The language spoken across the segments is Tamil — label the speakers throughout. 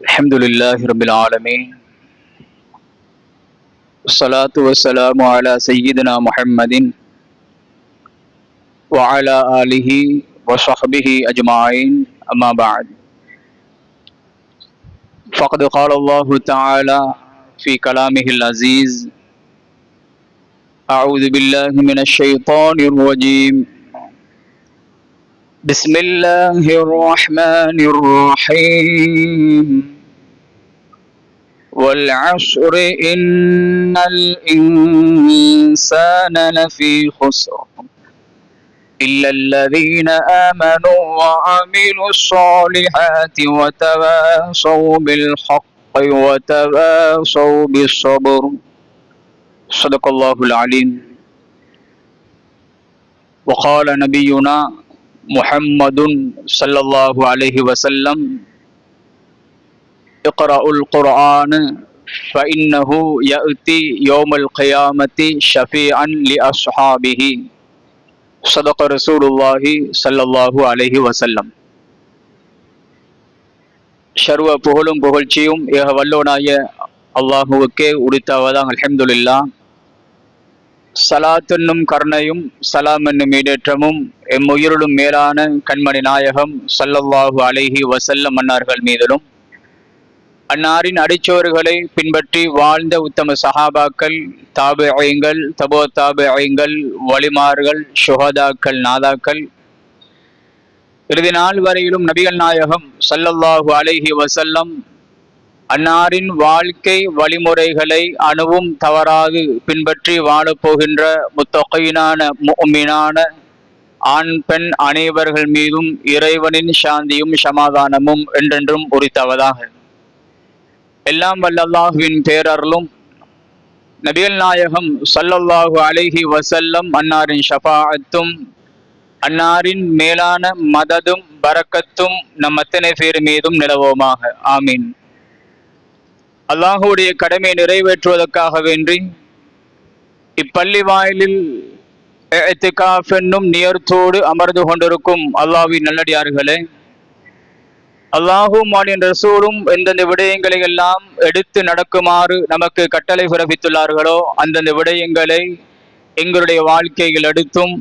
Speaker 1: الحمد لله رب العالمين والصلاة والسلام على سيدنا محمد وعلى آله وصحبه أجمعين أما بعد فقد قال الله تعالى في كلامه العزيز أعوذ بالله من الشيطان الرجيم بسم الله الرحمن الرحيم والعصر إن الإنسان لفي خسر إلا الذين آمنوا وعملوا الصالحات وتواصوا بالحق وتواصوا بالصبر صدق الله العليم وقال نبينا محمد صلى الله عليه وسلم اقرأوا القرآن فإنه يأتي يوم القيامة شفيعا لأصحابه صدق رسول الله صلى الله عليه وسلم. சர்வ புகழும் புகழ்ச்சியும் ஏக வல்லோனாய அல்லாஹுவுக்கே உரித்தாவதாக. அல்ஹம்துலில்லாஹ். சலாத் என்னும் கருணையும் சலாம் என்னும் ஈடேற்றமும் எம்முயிரிலும் மேலான கண்மணி நாயகம் ஸல்லல்லாஹு அலைஹி வஸல்லம் அன்னார்கள் மீதிலும், அன்னாரின் அடிச்சோறுகளை பின்பற்றி வாழ்ந்த உத்தம சஹாபாக்கள், தாபிஈங்கள், தபோ தாபிஈங்கள், வலிமார்கள், ஷுஹதாக்கள், நாதாக்கள், இறுதி நாள் வரையிலும் நபிகள் நாயகம் ஸல்லல்லாஹு அலைஹி வஸல்லம் அன்னாரின் வாழ்க்கை வழிமுறைகளை அணுவும் தவறாது பின்பற்றி வாழப்போகின்ற முத்தகீனான முஃமினான ஆண் பெண் அனைவர்கள் மீதும் இறைவனின் சாந்தியும் சமாதானமும் என்றென்றும் உரித்தவதாக. எல்லாம் வல்ல அல்லாஹுவின் பேரருளும் நபிகள் நாயகம் ஸல்லல்லாஹு அலைஹி வஸல்லம் அன்னாரின் ஷஃபாஅத்தும் அன்னாரின் மேலான மததும் பரக்கத்தும் நம் அத்தனை பேர் மீதும் நிலவுமாக. ஆமீன். அல்லாஹுடைய கடமையை நிறைவேற்றுவதற்காக வேண்டி இப்பள்ளி வாயிலில் இஅ்திகாஃப் என்னும் நியத்தோடு அமர்ந்து கொண்டிருக்கும் அல்லாஹ்வின் நல்லடியார்களே, அல்லாஹும் அவனின் ரசூலும் எந்தெந்த விடயங்களை எல்லாம் எடுத்து நடக்குமாறு நமக்கு கட்டளை பிறப்பித்துள்ளார்களோ அந்தந்த விடயங்களை எங்களுடைய வாழ்க்கையில் எடுத்தும்,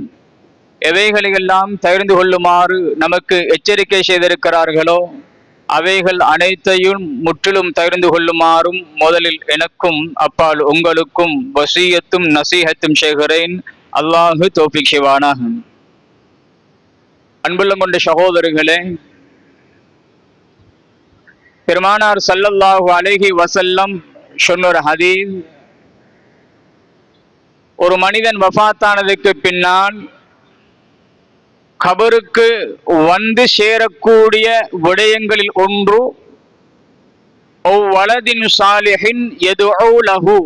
Speaker 1: எவைகளையெல்லாம் தவிர்ந்து கொள்ளுமாறு நமக்கு எச்சரிக்கை செய்திருக்கிறார்களோ அவைகள் அனைத்தையும் முற்றிலும் தவிர்ந்து கொள்ளுமாறும் முதலில் எனக்கும் அப்பால் உங்களுக்கும் வசியத்தும் நசீஹத்தும் செய்கிறேன். அல்லாஹு தௌஃபீக் செய்வானாக. அன்புள்ளம் கொண்ட சகோதரர்களே, பெருமானார் ஸல்லல்லாஹு அலைஹி வஸல்லம் சொன்ன ஒரு ஹதீஸ், ஒரு மனிதன் வஃபாத்தானதுக்கு பின்னால் கபருக்கு வந்து சேரக்கூடிய விடயங்களில் ஒன்று வலதின் சாலிஹின் யதுஉ லஹு.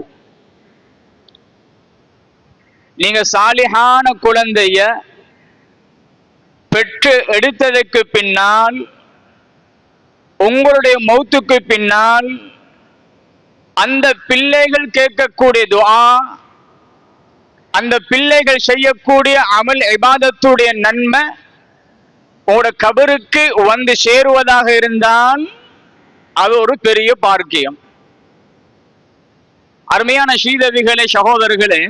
Speaker 1: நீங்க சாலிஹான குழந்தைய பெற்று எடுத்ததற்கு பின்னால், உங்களுடைய மௌத்துக்கு பின்னால் அந்த பிள்ளைகள் கேட்கக்கூடிய துஆ, அந்த பிள்ளைகள் செய்யக்கூடிய அமல் இபாதத்துடைய நன்மை உங்களோட கபருக்கு வந்து சேருவதாக இருந்தால் அது ஒரு பெரிய பாக்கியம். அருமையான ஸ்ரீதேவிகளே, சகோதரர்களே,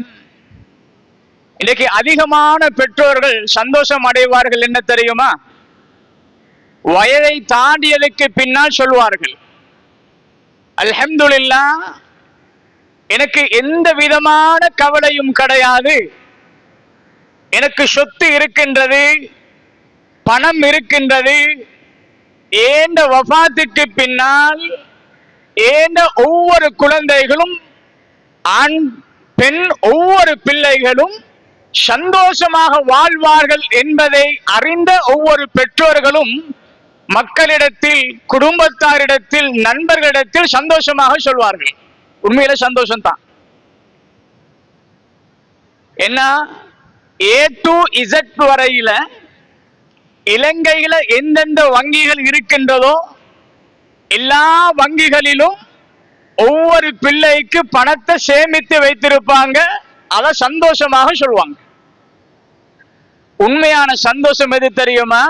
Speaker 1: இன்றைக்கு அதிகமான பெற்றோர்கள் சந்தோஷம் அடைவார்கள் என்ன தெரியுமா? வயதை தாண்டியதுக்கு பின்னால் சொல்வார்கள், அல்ஹம்துலில்லாஹ், எனக்கு எந்த விதமான கவலையும் கிடையாது, எனக்கு சொத்து இருக்கின்றது, பணம் இருக்கின்றது, ஏண்ட வஃபாத்துக்கு பின்னால் ஏண்ட ஒவ்வொரு குழந்தைகளும், ஆண் பெண் ஒவ்வொரு பிள்ளைகளும் சந்தோஷமாக வாழ்வார்கள் என்பதை அறிந்த ஒவ்வொரு பெற்றோர்களும் மக்களிடத்தில், குடும்பத்தாரிடத்தில், நண்பர்களிடத்தில் சந்தோஷமாக சொல்வார்கள். உண்மையில சந்தோஷம்தான். என்ன, A to Z வரையில இலங்கையில எந்தெந்த வங்கிகள் இருக்கின்றதோ எல்லா வங்கிகளிலும் ஒவ்வொரு பிள்ளைக்கு பணத்தை சேமித்து வைத்திருப்பாங்க. அத சந்தோஷமாக சொல்லுவாங்க. உண்மையான சந்தோஷம் எது தெரியுமா?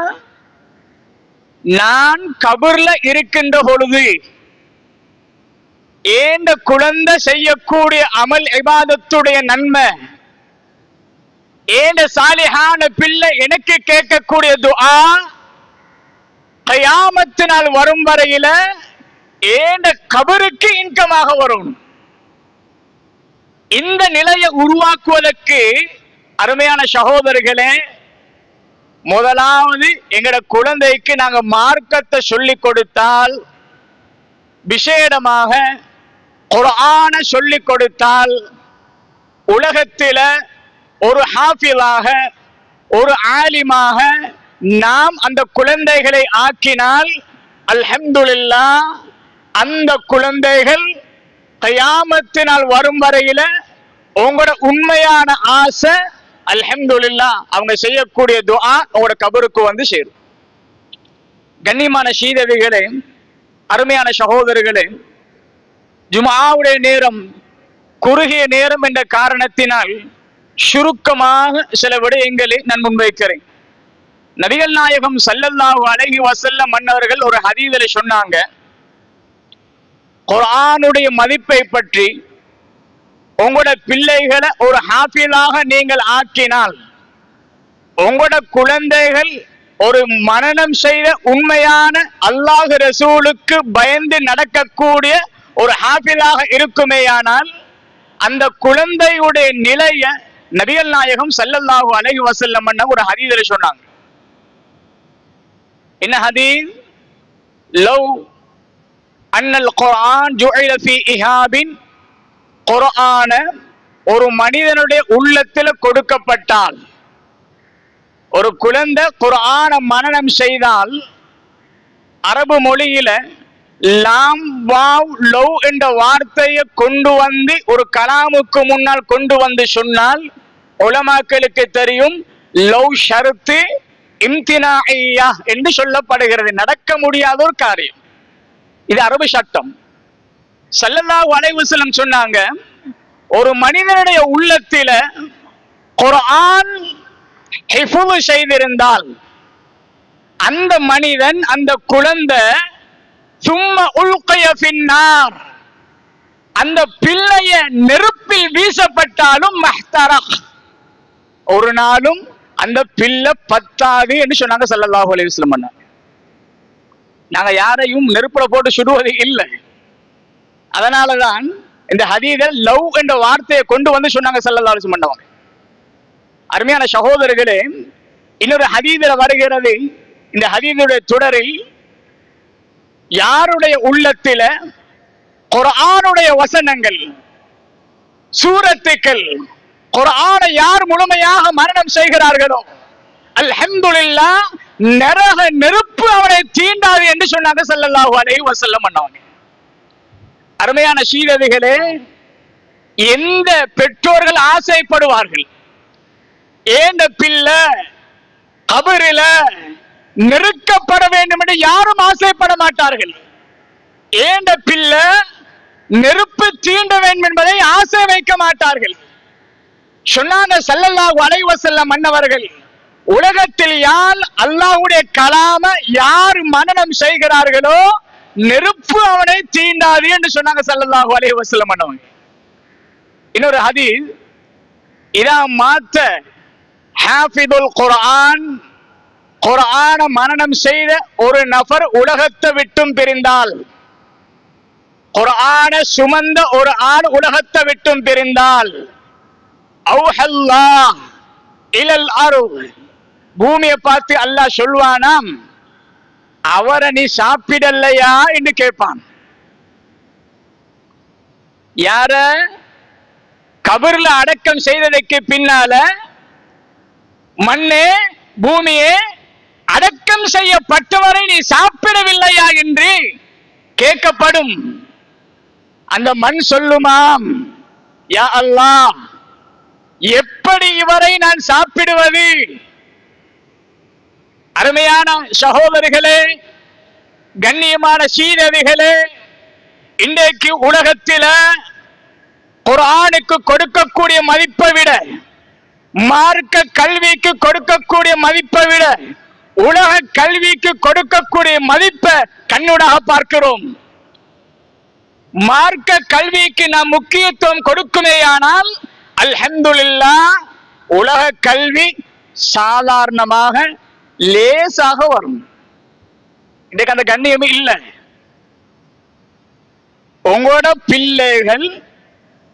Speaker 1: நான் கபர்ல இருக்கின்ற பொழுது ஏண்ட குழந்தை செய்யக்கூடிய அமல் இபாதத்துடைய நன்மை, ஏண்ட சாலிஹான பிள்ளை எனக்கு கேட்கக்கூடிய துஆ கியாமத்து நாள் வரும் வரையில ஏண்ட கபருக்கு இன்கமாக வரும். இந்த நிலையை உருவாக்குவதற்கு அருமையான சகோதரர்களே, முதலாவது எங்கட குழந்தைக்கு நாங்க மார்க்கத்தை சொல்லிக் கொடுத்தால், விசேடமாக குர்ஆன சொல்லிக் கொடுத்தால், உலகத்தில ஒரு ஹாஃபிலாக ஒரு ஆலிமாக நாம் அந்த குழந்தைகளை ஆக்கினால் அல்ஹம்துலில்லாஹ் அந்த குழந்தைகள் கியாமத்தினால் வரும் வரையில உங்களோட உண்மையான ஆசை அல்ஹம்துலில்லாஹ் அவங்க செய்யக்கூடிய துஆ உங்களோட கபருக்கு வந்து சேரும். கண்ணியமான சீதவிகளே, அருமையான சகோதரர்களே, ஜும்ஆவுடைய நேரம் குறுகிய நேரம் என்ற காரணத்தினால் சுருக்கமாக சில விடயங்களை நான் முன்வைக்கிறேன். நபிகள் நாயகம் ஸல்லல்லாஹு அலைஹி வஸல்லம் மன்னவர்கள் ஒரு ஹதீஸில் சொன்னாங்க, குர்ஆனுடைய மதிப்பை பற்றி உங்களோட பிள்ளைகளை ஒரு ஹாஃபிலாக நீங்கள் ஆக்கினால், உங்களோட குழந்தைகள் ஒரு மனனம் செய்த உண்மையான அல்லாஹ் ரசூலுக்கு பயந்து நடக்கக்கூடிய ஒரு ஹாஃபிலாக இருக்குமேயானால், அந்த குழந்தையுடைய நிலைய நபிகள் நாயகம் ஸல்லல்லாஹு அலைஹி வஸல்லம் ஒரு ஹதீஸில் சொன்னாங்க. என்ன ஹதீஸ்? லவ் அன்னல் குர்ஆன் ஜுஇல ஃபீ இஹாபின், குர்ஆன ஒரு மனிதனுடைய உள்ளத்தில் கொடுக்கப்பட்டால், ஒரு குழந்தை குர்ஆன மனனம் செய்தால், அரபு மொழியில லாம் வாவ் லவ் என்ற வார்த்தையை கொண்டு வந்து ஒரு கலாமுக்கு முன்னால் கொண்டு வந்து சொன்னால், உலமாக்களுக்கு தெரியும் லவ் ஷர்த்து இம்தினாஇய்யா என்று சொல்லப்படுகிறது. நடக்க முடியாத ஒரு காரியம். இது அரபு சட்டம். ஸல்லல்லாஹு அலைஹி வஸல்லம் சொன்னாங்க, ஒரு மனிதனுடைய உள்ளத்தில குர்ஆன் ஹிஃபுல் செய்திருந்தால், அந்த மனிதன் அந்த குழந்தை சும்ம உல்கிய ஃபின்னார், அந்த பிள்ளைய நெருப்பில் வீசப்பட்டாலும் மஹ்தரக், ஒரு நாளும் அந்த பிள்ளை பத்தாது என்று சொன்னாங்க ஸல்லல்லாஹு அலைஹி வஸல்லம். நாங்க யாரையும் நெருப்புல போட்டு சுடுவது இல்லை. அதனாலதான் இந்த ஹதீஸில் லவ் என்ற வார்த்தையை கொண்டு வந்து சொன்னாங்க ஸல்லல்லாஹு அலைஹி வஸல்லம். அருமையான சகோதரர்களே, இன்னொரு ஹதீஸில் வருகிறது, இந்த ஹதீஸுடைய தொடரில் யாருடைய உள்ளத்தில குர்ஆனுடைய வசனங்கள் சூரத்துக்கள் குர்ஆனை யார் முழுமையாக மரணம் செய்கிறார்களோ அல்ஹம்துலில்லாஹ் நரக நெருப்பு அவனை தீண்டாது என்று சொன்னாங்க ஸல்லல்லாஹு அலைஹி வஸல்லம். அருமையான சீதவிகளே, எந்த பெற்றோர்கள் ஆசைப்படுவார்கள் ஏண்ட பிள்ளை கபரில நெருக்கப்பட வேண்டும் என்று யாரும் ஆசைப்பட மாட்டார்கள். ஏண்ட பிள்ளை நெருப்பு தீண்ட வேண்டும் என்பதை ஆசை வைக்க மாட்டார்கள். சொன்னாங்க ஸல்லல்லாஹு அலைஹி வஸல்லம் மன்னவர்கள், உலகத்தில் யார் அல்லாஹ்வுடைய கலாம யார் மனனம் செய்கிறார்களோ நெருப்பு அவனை தீண்டாது என்று சொன்னாங்க ஸல்லல்லாஹு அலைஹி வஸல்லம் மன்னவங்க. இன்னொரு ஹதீஸ், இதா மாத்த ஹாஃபிதுல் குர்ஆன், குர்ஆன மனனம் செய்த ஒரு நபர் உலகத்தை விட்டும் பிரிந்தால், குர்ஆன சுமந்த ஒரு ஆண் உலகத்தை விட்டும் பிரிந்தால், அவ்ஹல்லாஹ் இலல் அர்த், பூமியை பார்த்து அல்லாஹ் சொல்வானாம், அவரை நீ சாப்பிடலையா என்று கேட்பான். யார? கபர்ல அடக்கம் செய்ததற்கு பின்னால மண்ணே பூமியே அடக்கம் செய்யப்பட்டவரை நீ சாப்பிடவில்லையா என்று கேட்கப்படும். அந்த மண் சொல்லுமாம், யா அல்லாஹ், எப்படி இவரை நான் சாப்பிடுவது? அருமையான சகோதரிகளே, கண்ணியமான சீதவிகளே, இன்றைக்கு உலகத்தில குர்ஆனுக்கு கொடுக்கக்கூடிய மதிப்பை விட, மார்க்க கல்விக்கு கொடுக்கக்கூடிய மதிப்பை விட, உலக கல்விக்கு கொடுக்கக்கூடிய மதிப்பை கண்ணுடாக பார்க்கிறோம். மார்க்க கல்விக்கு நாம் முக்கியத்துவம் கொடுக்குமேயானால் அல்ஹம்துலில்லாஹ் உலக கல்வி சாதாரணமாக லேசாக வரும். இன்னைக்கு அந்த கண்ணியம் இல்லை. உங்களோட பிள்ளைகள்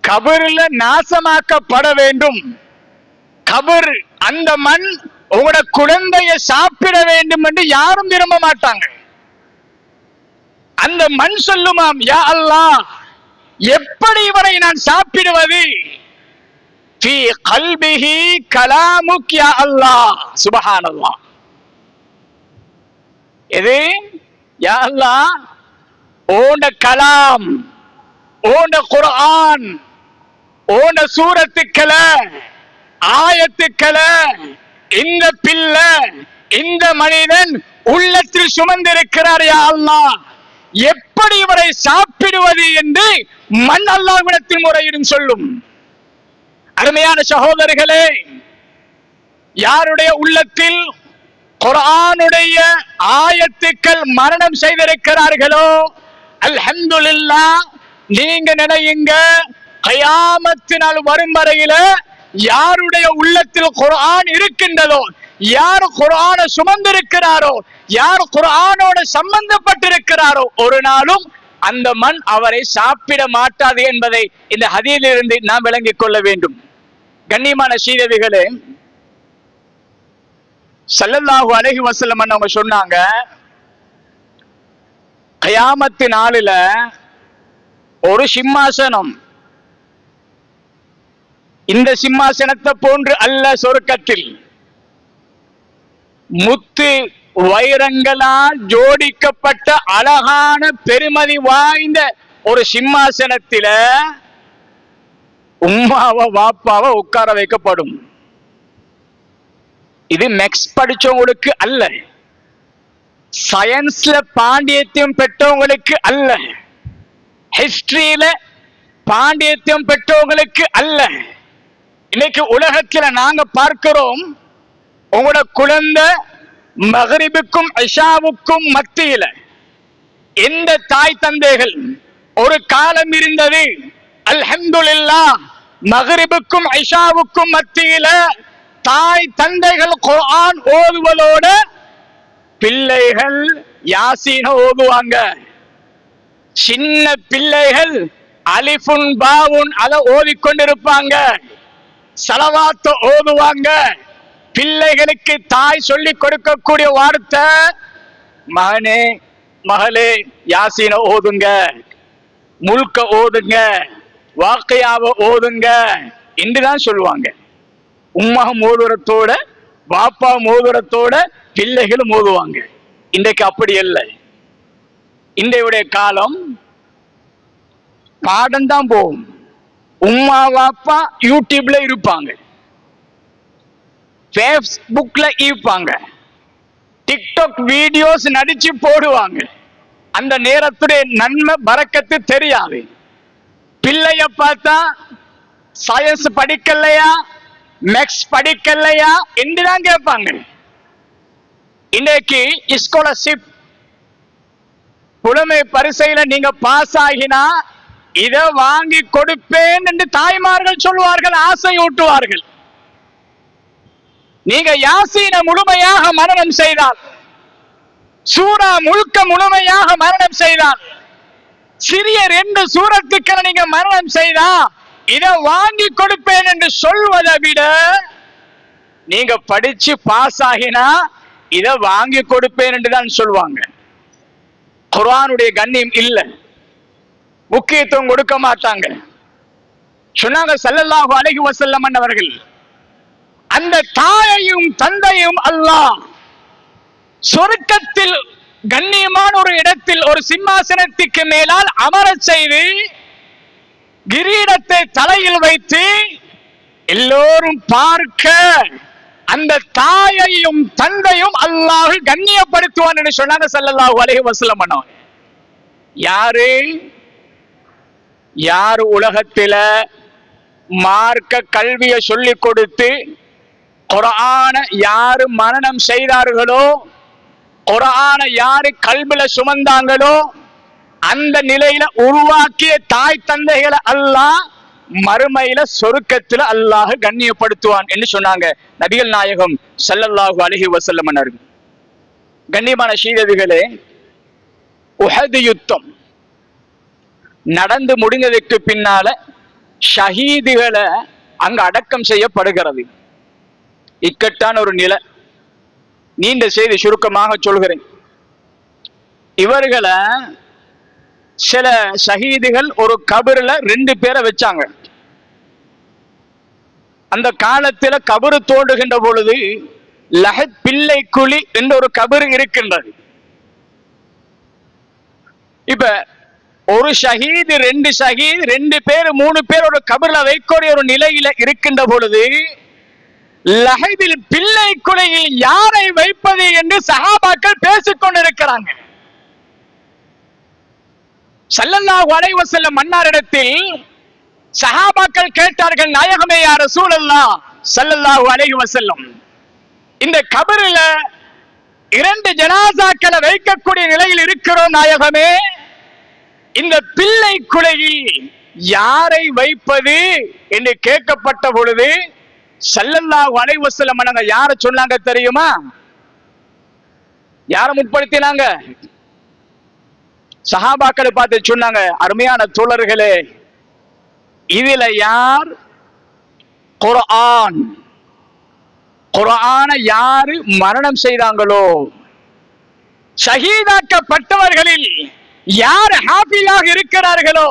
Speaker 1: கபரில் நாசமாக்கப்பட வேண்டும். கபர் அந்த மண் உங்களோட குழந்தைய சாப்பிட வேண்டும் என்று யாரும் விரும்ப மாட்டாங்க. அந்த மண் சொல்லுமாம், யா அல்லாஹ், எப்படி இவரை நான் சாப்பிடுவது? ஃபீ கல்பிஹி கலாமுக் யா அல்லாஹ். சுப்ஹானல்லாஹ். எது? யா அல்லாஹ், ஓண்ட கலாம், ஓண்ட குர்ஆன், ஓண்ட சூரத்துக்களை, ஆயத்துக்களை இந்த பிள்ளை, இந்த மனிதன் உள்ளத்தில் சுமந்திருக்கிறார். யா அல்லாஹ், எப்படி இவரை சாப்பிடுவது என்று மண் அல்லாஹ்விடத்தில் முறையிடும் சொல்லும். அருமையான சகோதரர்களே, யாருடைய உள்ளத்தில் குர்ஆனுடைய ஆயத்துக்கள் மரணம் செய்திருக்கிறார்களோ அல்ஹம்துலில்லாஹ், நீங்க நினையுங்க, கயாமத்து நாள் வரும் வரையில யாருடைய உள்ளத்தில் குர்ஆன் இருக்கின்றதோ, யார் குர்ஆனை சுமந்திருக்கிறாரோ, யார் குர்ஆனோட சம்பந்தப்பட்டிருக்கிறாரோ, ஒரு நாளும் அந்த மண் அவரை சாப்பிட மாட்டாது என்பதை இந்த ஹதீஸிலிருந்து நாம் விளங்கிக் கொள்ள வேண்டும். கண்ணியமான சீதவிகளே, ஸல்லல்லாஹு அலைஹி வஸல்லம் அவங்க சொன்னாங்க, கயாமத்து நாளில ஒரு சிம்மாசனம், இந்த சிம்மாசனத்தை போன்று அல்ல, சொர்க்கத்தில் முத்து வைரங்களால் ஜோடிக்கப்பட்ட அழகான பெருமதி வாய்ந்த ஒரு சிம்மாசனத்தில உம்மாவை வாப்பாவை உட்கார வைக்கப்படும். இது மேக்ஸ் படிச்சவங்களுக்கு அல்ல, சயின்ஸ்ல பாண்டியத்தியம் பெற்றவங்களுக்கு அல்ல, ஹிஸ்டரியில பாண்டியத்தியம் பெற்றவங்களுக்கு அல்ல. இன்னைக்கு உலகத்துல நாங்க பார்க்கிறோம், உங்களோட குழந்தை மகரிபுக்கும் இஷாவுக்கும் மத்தியில எந்த தாய் தந்தைகள், ஒரு காலம் இருந்தது அல்ஹம்துலில்லாஹ், மகரிபுக்கும் இஷாவுக்கும் மத்தியில தாய் தந்தைகள் குர்ஆன் ஓதுவதோட பிள்ளைகள் யாசீன ஓதுவாங்க. சின்ன பிள்ளைகள் அலிஃபுன் பாவுன் அதை ஓதிக்கொண்டிருப்பாங்க, ஸலவாத் ஓதுவாங்க. பிள்ளைகளுக்கு தாய் சொல்லிக் கொடுக்கக்கூடிய வார்த்தை, மகனே மகளே யாசீன ஓதுங்க, முல்க ஓதுங்க, வாக்கையாவை ஓதுங்க என்றுதான் சொல்லுவாங்க. உம்மா மோதுரத்தோட பாப்பா மோதுரத்தோட பிள்ளைகளும் மோதுவாங்க. இன்றைக்கு அப்படி இல்லை. இன்றைய காலம் பாடம் தான் போகும். உம்மா பாப்பா யூடியூப்ல இருப்பாங்க, பேஸ்புக்ல இருப்பாங்க, டிக்டாக் வீடியோஸ் நடிச்சு போடுவாங்க. அந்த நேரத்துடைய நன்மை பரக்கத்து தெரியாது. பிள்ளைய பார்த்தா சயின்ஸ் படிக்கலையா, மேக்ஸ் படிக்கலையா என்றுதான் கேட்பாங்க. இன்னைக்கு ஸ்காலர்ஷிப் புலமை பரிசையில நீங்க பாஸ் ஆகினா இதை வாங்கி கொடுப்பேன் என்று தாய்மார்கள் சொல்வார்கள், ஆசை ஊட்டுவார்கள். நீங்க யாசீன முழுமையாக மரணம் செய்தால், சூரா முழுக்க முழுமையாக மரணம் செய்தால், சிறிய 2 சூரத்துக்களை நீங்க மரணம் செய்தா இதை வாங்கி கொடுப்பேன் என்று சொல்வதை விட, நீங்க படிச்சு பாஸ் ஆகினா இதை வாங்கி கொடுப்பேன் என்று தான் சொல்வாங்க. குர்ஆனுடைய கண்ணியம் இல்ல, முக்கியத்துவம் கொடுக்க மாட்டாங்க. சொன்னாங்க ஸல்லல்லாஹு அலைஹி வஸல்லம் அவர்கள், அந்த தாயையும் தந்தையும் அல்லாஹ் சொர்க்கத்தில் கண்ணியமான ஒரு இடத்தில் ஒரு சிம்மாசனத்துக்கு மேலால் அமரச் செய்து கிரீடத்தை தலையில் வைத்து எல்லோரும் பார்க்க அந்த தாயையும் தந்தையும் அல்லாஹ் கண்ணியப்படுத்துவான் என்று சொன்னாங்க ஸல்லல்லாஹு அலைஹி வஸல்லம். யாரு உலகத்தில மார்க்க கல்வியை சொல்லிக் கொடுத்து குர்ஆனை யாரு மரணம் செய்தார்களோ, குர்ஆனை யாரு கல்வில சுமந்தாங்களோ, அந்த நிலையில உருவாக்கிய தாய் தந்தைகளை அல்லாஹ் மறுமையில சொருக்கத்துல அல்லாஹ் கண்ணியப்படுத்துவான் என்று சொன்னாங்க நபிகள் நாயகம் ஸல்லல்லாஹு அலைஹி வஸல்லம் அவர்கள். கண்ணியமான சீதவிகளே, உஹது யுத்தம் நடந்து முடிந்ததற்கு பின்னால ஷஹீதுகளை அங்க அடக்கம் செய்யப்படுகிறது. இக்கட்டான ஒரு நிலை. நீண்ட செய்தி சுருக்கமாக சொல்கிறேன். இவர்களை சில ஷஹீதுகள் ஒரு கபருல 2 பேரை வச்சாங்க. அந்த காலத்துல கபரு தோண்டுகின்ற பொழுது லஹத் பிள்ளை குழி என்ற ஒரு கபரு இருக்கின்றது. இப்ப ஒரு ஷஹீது 2 ஷஹீத் 2 பேர் 3 பேர் ஒரு கபர்ல வைக்கக்கூடிய ஒரு நிலையில இருக்கின்ற பொழுது லஹதில் பிள்ளை குழியில் யாரை வைப்பது என்று சஹாபாக்கள் பேசிக் கொண்டிருக்கிறாங்க. ஸல்லல்லாஹு அலைஹி வஸல்லம் மன்னாரிடத்தில் சஹாபாக்கள் கேட்டார்கள், நாயகமே யா ரசூலல்லாஹ் ஸல்லல்லாஹு அலைஹி வஸல்லம், இந்த கபரில 2 ஜனாசாக்களை வைக்கக்கூடிய நிலையில் இருக்கிறோம் நாயகமே, இந்த பிள்ளை குழியில் யாரை வைப்பது என்று கேட்கப்பட்ட பொழுது ஸல்லல்லாஹு அலைஹி வஸல்லம் அவங்க யாரை சொன்னாங்க தெரியுமா? யாரை முற்படுத்தினாங்க? சஹாபாக்களை பார்த்து சொன்னாங்க, அருமையான தோழர்களே, இதுல யார் குர்ஆனை யாரு மரணம் செய்தாங்களோ, ஷஹீதாக்கப்பட்டவர்களில் யார் ஹாஃபிஸாக இருக்கிறார்களோ,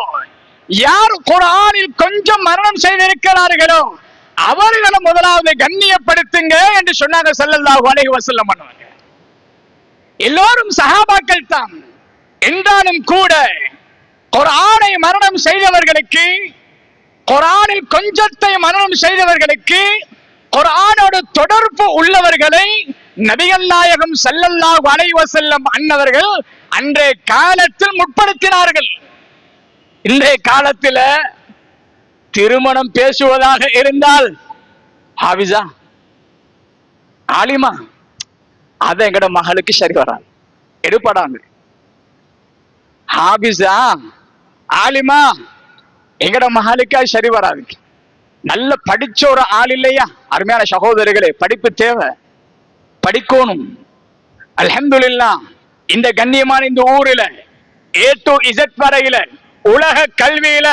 Speaker 1: யார் குர்ஆனில் கொஞ்சம் மரணம் செய்திருக்கிறார்களோ அவர்களை முதலாவது கண்ணியப்படுத்துங்க என்று சொன்னாங்க ஸல்லல்லாஹு அலைஹி வஸல்லம். எல்லோரும் சஹாபாக்கள் தான் என்றாலும் கூட குர்ஆனை மரணம் செய்தவர்களுக்கு, குர்ஆனில் கொஞ்சத்தை மரணம் செய்தவர்களுக்கு, குர்ஆனோடு தொடர்பு உள்ளவர்களை நபிகள் நாயகம் ஸல்லல்லாஹு அலைஹி வஸல்லம் அன்னவர்கள் அன்றைய காலத்தில் முற்படுத்தினார்கள். இன்றைய காலத்தில் திருமணம் பேசுவதாக இருந்தால் ஹாஃபிஸா ஆலிமா அத எங்கட மகளுக்கு சரி வராது, எடுப்படாங்க. ஹாஃபிஸா ஆலிமா எங்கட மகளுக்கு அது சரி வராது. நல்ல படிச்ச ஒரு ஆள் இல்லையா? அருமையான சகோதரர்களே, படிப்பு தேவை, படிக்கணும். அல்ஹம்துலில்லாஹ் இந்த கண்ணியமான இந்த ஊரில் A to Z வரையில உலக கல்வியில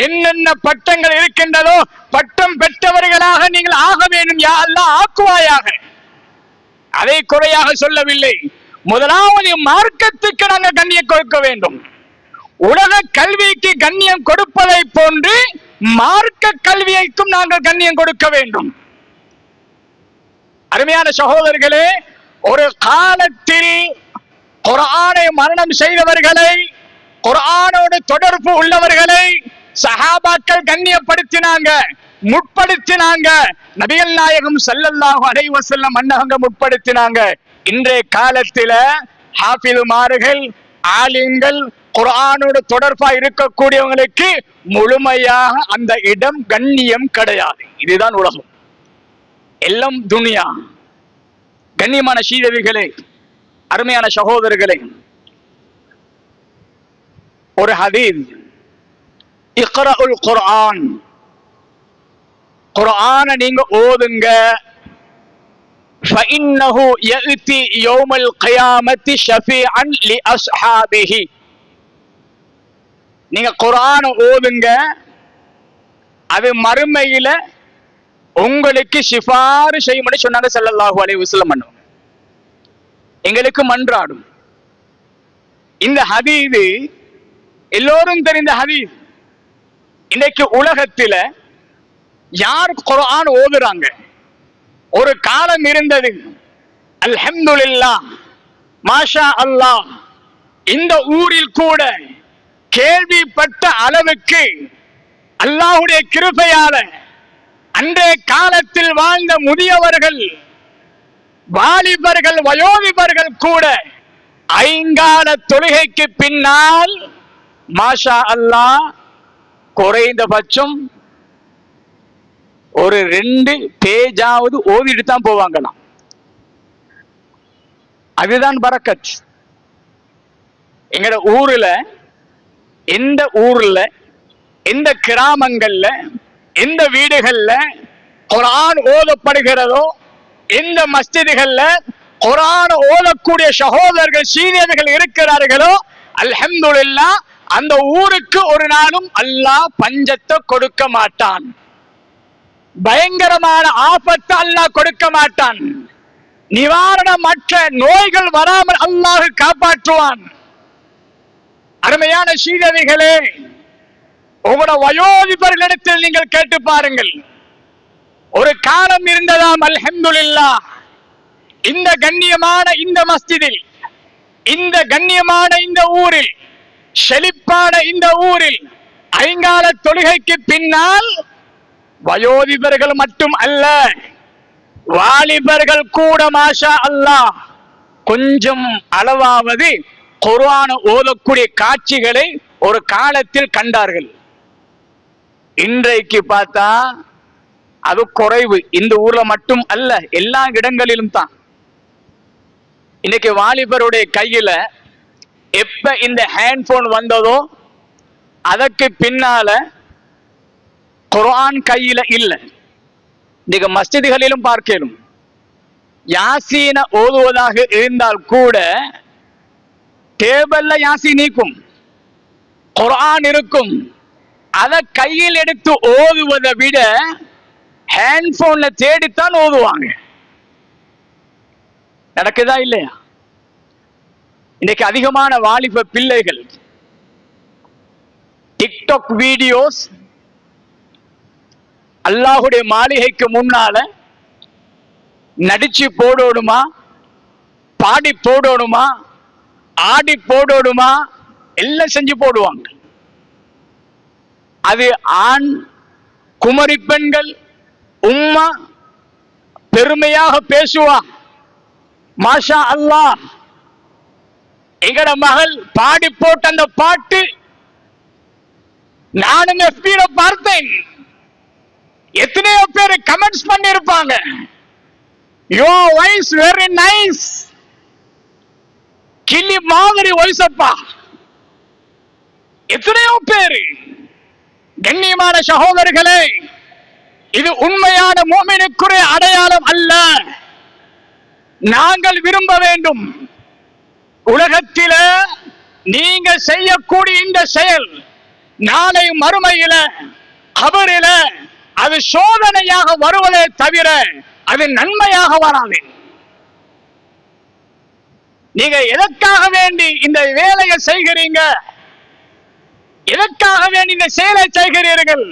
Speaker 1: என்னென்ன பட்டங்கள் இருக்கின்றதோ பட்டம் பெற்றவர்களாக நீங்கள் ஆக வேண்டும் யா அல்லாஹ் ஆக்குவாயாக. அதை குறையாக சொல்லவில்லை. முதலாவது மார்க்கத்துக்கு நாங்கள் கண்ணியம் கொடுக்க வேண்டும். உலக கல்விக்கு கண்ணியம் கொடுப்பதை போன்று மார்க்க கல்வியைக்கும் நாங்கள் கண்ணியம் கொடுக்க வேண்டும். அருமையான சகோதரர்களே, ஒரு காலத்தில் குர்ஆனை மரணம் செய்தவர்களை, குர்ஆனோடு தொடர்பு உள்ளவர்களை சஹாபாக்கள் கண்ணியப்படுத்தினாங்க, முற்படுத்தினாங்க. நபிகள் நாயகம் ஸல்லல்லாஹு அலைஹி வஸல்லம் அன்னவங்க முற்படுத்தினாங்க. இன்றைய காலத்தில ஹாஃபிதுமார்கள், ஆலிம்கள், குர்ஆனோடு தொடர்பா இருக்கக்கூடியவங்களுக்கு முழுமையாக அந்த இடம் கண்ணியம் கிடையாது. இதுதான் உலகம், எல்லாம் துனியா. கண்ணியமான சீதவிகளே, அருமையான சகோதரர்களே, ஒரு ஹதீஸ், இக்ரஉல் குர்ஆன், குர்ஆனை நீங்க ஓதுங்க, فإنه يأتي يوم القيامة شفيعا لأصحابه. நீங்க குர்ஆனை ஓதுங்க, அது மறுமையில உங்களுக்கு சிஃபாறு செய்யும்படி சொன்னாங்க ஸல்லல்லாஹு அலைஹி வஸல்லம். எங்களுக்கு மன்றாடும். இந்த ஹதீஸ் எல்லோரும் தெரிந்த ஹதீஸ். இன்னைக்கு உலகத்தில யார் குர்ஆன் ஓதுறாங்க? ஒரு காலம் இருந்தது, அல்ஹம்துலில்லாஹ் மாஷா அல்லாஹ், இந்த ஊரில் கூட கேள்விப்பட்ட அளவுக்கு அல்லாஹ்வுடைய கிருபையால அன்றைய காலத்தில் வாழ்ந்த முதியவர்கள், வாலிபர்கள், வயோதிபர்கள் கூட ஐங்கால தொழுகைக்கு பின்னால் மாஷா அல்லாஹ் குறைந்தபட்சம் ஒரு 2 பேஜாவது ஓதிட்டு தான் போவாங்களாம். அதுதான் பரக்கத். எங்கட ஊர்ல
Speaker 2: எந்த ஊர்ல, எந்த கிராமங்கள்ல, எந்த வீடுகள்ல குர்ஆன் ஓதப்படுகிறதோ, எந்த மஸ்ஜிதுகள்ல குர்ஆன் ஓதக்கூடிய சகோதரர்கள் சீனியர்கள் இருக்கிறார்களோ, அல்ஹம்துலில்லாஹ், அந்த ஊருக்கு ஒரு நாளும் அல்லாஹ் பஞ்சத்தை கொடுக்க மாட்டான். பயங்கரமான ஆபத்தை அல்லாஹ் கொடுக்க மாட்டான். நிவாரணமற்ற நோய்கள் வராமல் அல்லாஹ் காப்பாற்றுவான். அருமையான சீதவிகளே, உங்களோட வயோதிபர்களிடத்தில் நீங்கள் கேட்டு பாருங்கள். ஒரு காலம் இருந்ததாம், அல்ஹம்துலில்லாஹ், இந்த கண்ணியமான இந்த மஸ்ஜிதில், இந்த கண்ணியமான இந்த ஊரில், செழிப்பான இந்த ஊரில் ஐங்கால தொழுகைக்கு பின்னால் வயோதிபர்கள் மட்டும் அல்ல, வாலிபர்கள் கூட மாஷா அல்லாஹ் கொஞ்சம் அளவாவது குர்ஆன் ஓதக்கூடிய காட்சிகளை ஒரு காலத்தில் கண்டார்கள். இன்றைக்கு பார்த்தா அது குறைவு. இந்த ஊர்ல மட்டும் அல்ல, எல்லா இடங்களிலும் தான். இன்னைக்கு வாலிபருடைய கையில எப்ப இந்த ஹேண்ட்போன் வந்ததோ அதற்கு பின்னால குர்ஆன் கையில இல்லை. இன்னைக்கு மஸ்ஜிதுகளிலும் பார்க்கலும் யாசீன ஓதுவதாக இருந்தால் கூட டேபிள்ல யாசீன் நீக்கும், குர்ஆன் இருக்கும். அதை கையில் எடுத்து ஓதுவதை விட ஹேண்ட்போன்ல தேடித்தான் ஓதுவாங்க. நடக்குதா இல்லையா? இன்னைக்கு அதிகமான வாலிப பிள்ளைகள் டிக்டாக் வீடியோஸ், அல்லாஹுடைய மாளிகைக்கு முன்னால நடிச்சு போடணுமா, பாடி போடணுமா, ஆடி போடணுமா, எல்லாம் செஞ்சு போடுவாங்க. அது ஆண் குமரி பெண்கள் உம்மா பெருமையாக பேசுவா, மாஷா அல்லாஹ், எங்கட மகள் பாடி போட்ட அந்த பாட்டு நானும் FB-ல பார்த்தேன். எத்தனையோ பேர் கமெண்ட்ஸ் பண்ணி இருப்பாங்க, your voice very nice, கிளி மாதிரி voice அப்பா. எத்தனையோ பேர். கண்ணியமான சகோதரர்களே, இது உண்மையான முஃமினுக்குரிய அடையாளம் அல்ல. நாங்கள் விரும்ப வேண்டும், உலகத்தில நீங்க செய்யக்கூடிய இந்த செயல் நாளை மறுமையில கபரில அது சோதனையாக வருவதே தவிர அது நன்மையாக வராது. நீங்க எதற்காக வேண்டி இந்த வேலையை செய்கிறீங்க, எதற்காக வேண்டி இந்த செயலை செய்கிறீர்கள்?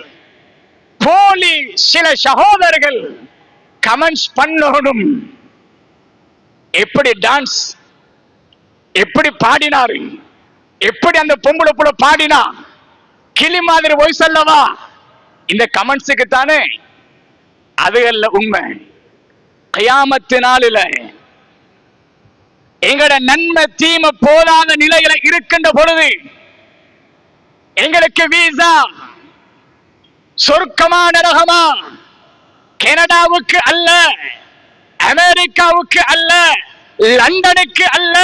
Speaker 2: போலி சில சகோதரர்கள் கமெண்ட்ஸ் பண்ணணும். எப்படி டான்ஸ், எப்படி பாடினாரு, எப்படி அந்த பொம்பளை புள்ள பாடினா, கிளி மாதிரி வாய்ஸ் அல்லவா? இந்த கமெண்ட்ஸுக்கு தானே. அது அல்ல உண்மை. கியாமத்து நாளில எங்கட நன்மை தீமை போதாத நிலையில இருக்கின்ற பொழுது எங்களுக்கு வீசா சொர்க்கமா நரகமா? கனடாவுக்கு அல்ல, அமெரிக்காவுக்கு அல்ல, லண்டனுக்கு அல்ல,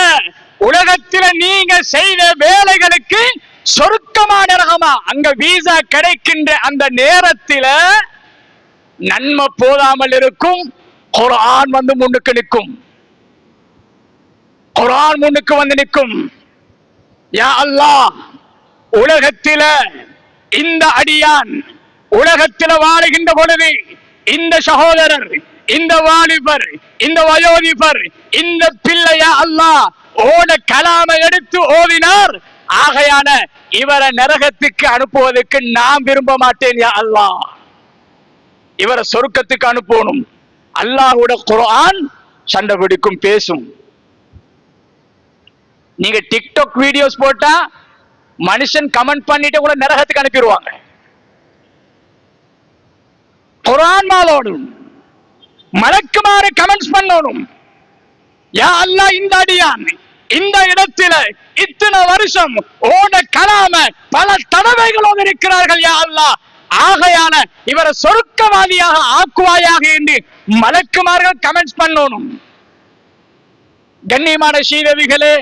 Speaker 2: உலகத்தில் நீங்க செய்த வேலைகளுக்கு சொர்க்கமா நரகமா? அங்க வீசா கிடைக்கின்ற அந்த நேரத்தில் நன்மை போதாமல் இருக்கும். குர்ஆன் வந்து முன்னுக்கு நிற்கும், குர்ஆன் முன்னுக்கு வந்து நிற்கும். யா அல்லாஹ், உலகத்தில இந்த அடியான் உலகத்தில வாழுகின்ற பொழுது இந்த சகோதரர், இந்த வாலிபர், இந்த வயோதிபர், இந்த பிள்ளையா அல்லாஹ் ஓட கலாமை எடுத்து ஓதினார். ஆகையான இவரை நரகத்துக்கு அனுப்புவதற்கு நான் விரும்ப மாட்டேன். யா அல்லாஹ், இவரை சொர்க்கத்துக்கு அனுப்பணும். அல்லாஹ்வுடைய குர்ஆன் சண்டை பிடிக்கும், பேசும். நீங்க டிக்டாக் வீடியோஸ் போட்டா மனுஷன் கமெண்ட் பண்ணிட்டு கூட நரகத்துக்கு அனுப்பிடுவாங்க. குர்ஆன் மாலோடும் மலக்குமாறு கமெண்ட்ஸ் பண்ணணும். யா அல்லாஹ், இந்த அடியான் இந்த இடத்துல இத்தனை வருஷம் ஓட கலாம பல தடவைகளோடு இருக்கிறார்கள். யா அல்லாஹ், ஆகையான இவரை சொர்க்கவாதியாக ஆக்குவாயாக என்று மலக்குமார்கள் கமெண்ட்ஸ் பண்ணணும். கண்ணியமான சீரவிகளே,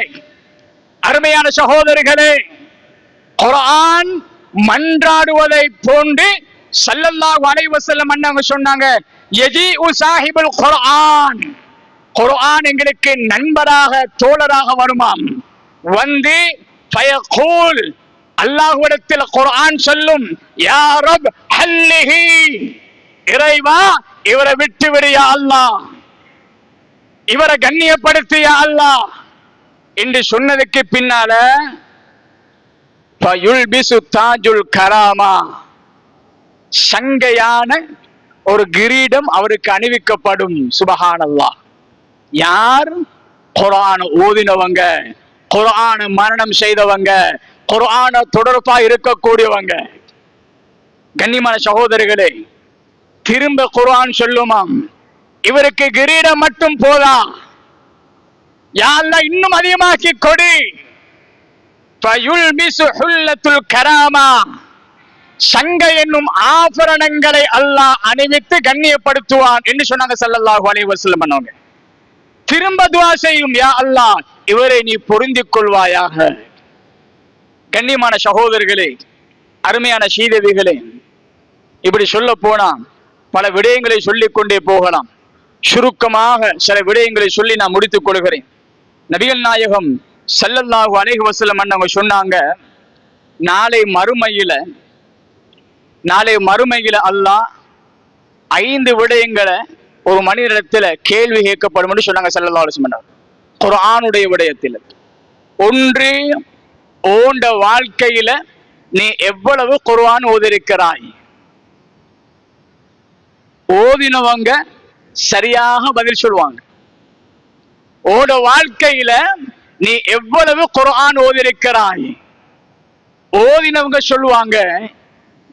Speaker 2: அருமையான சகோதரர்களே, குர்ஆன் மன்றாடுவதை போன்று ஸல்லல்லாஹு அலைஹி வஸல்லம் அண்ணாங்க சொன்னாங்க, யஜீஉ ஸாஹிபுல் குர்ஆன், குர்ஆன் எங்களுக்கு நண்பராக தோழராக வருமாம். வந்து ஃபயகூல், அல்லாஹ்விடத்தில் குர்ஆன் சொல்லும், யா ரப் ஹல்லிஹி, இறைவா இவரை விட்டு விடு யா அல்லாஹ், இவரை கண்ணியப்படுத்து யா அல்லாஹ் என்று சொன்னதுக்கு பின்னால ஃபயுல்பிசு தாஜுல் கராமா, சங்கையான ஒரு கிரீடம் அவருக்கு அணிவிக்கப்படும். சுபஹானல்லாஹ். யார்? குர்ஆன் ஓதினவங்க, குர்ஆன் மரணம் செய்தவங்க, குர்ஆன் தொடர்பா இருக்கக்கூடியவங்க. கண்ணியமான சகோதரர்களே, திரும்ப குர்ஆன் சொல்லுமாம், இவருக்கு கிரீடம் மட்டும் போதா, யா அல்லாஹ் இன்னும் அதிகமாக்கி கொடு. ஃபயுல்பிசு ஹுல்லத்துல் கராமா, சங்கை என்னும் ஆபரணங்களை அல்லாஹ் அணிவித்து கண்ணியப்படுத்துவான் என்று சொன்னாங்க ஸல்லல்லாஹு அலைஹி வஸல்லம் அன்னவங்க. திரும்ப துஆ செய்யும், யா அல்லாஹ் இவரை நீ பொருந்திக் கொள்வாயாக. கண்ணியமான சகோதரர்களே, அருமையான சீதேவிகளே, இப்படி சொல்ல போனா பல விடயங்களை சொல்லிக் கொண்டே போகலாம். சுருக்கமாக சில விடயங்களை சொல்லி நான் முடித்துக் கொள்கிறேன். நபிகள் நாயகம் ஸல்லல்லாஹு அலைஹி வஸல்லம் அன்னவங்க சொன்னாங்க, நாளை மறுமையில அல்லாஹ் 5 விடயங்களை ஒரு மனிதனிடத்துல கேள்வி கேட்கப்படும் என்று சொன்னாங்க ஸல்லல்லாஹு அலைஹி வஸல்லம். குர்ஆனுடைய விடயத்தில் ஒன்று, ஓண்ட வாழ்க்கையில நீ எவ்வளவு குர்ஆன் ஓதிருக்கிறாய். ஓதினவங்க சரியாக பதில் சொல்லுவாங்க. ஓட வாழ்க்கையில நீ எவ்வளவு குர்ஆன் ஓதிருக்கிறாய். ஓதினவங்க சொல்லுவாங்க,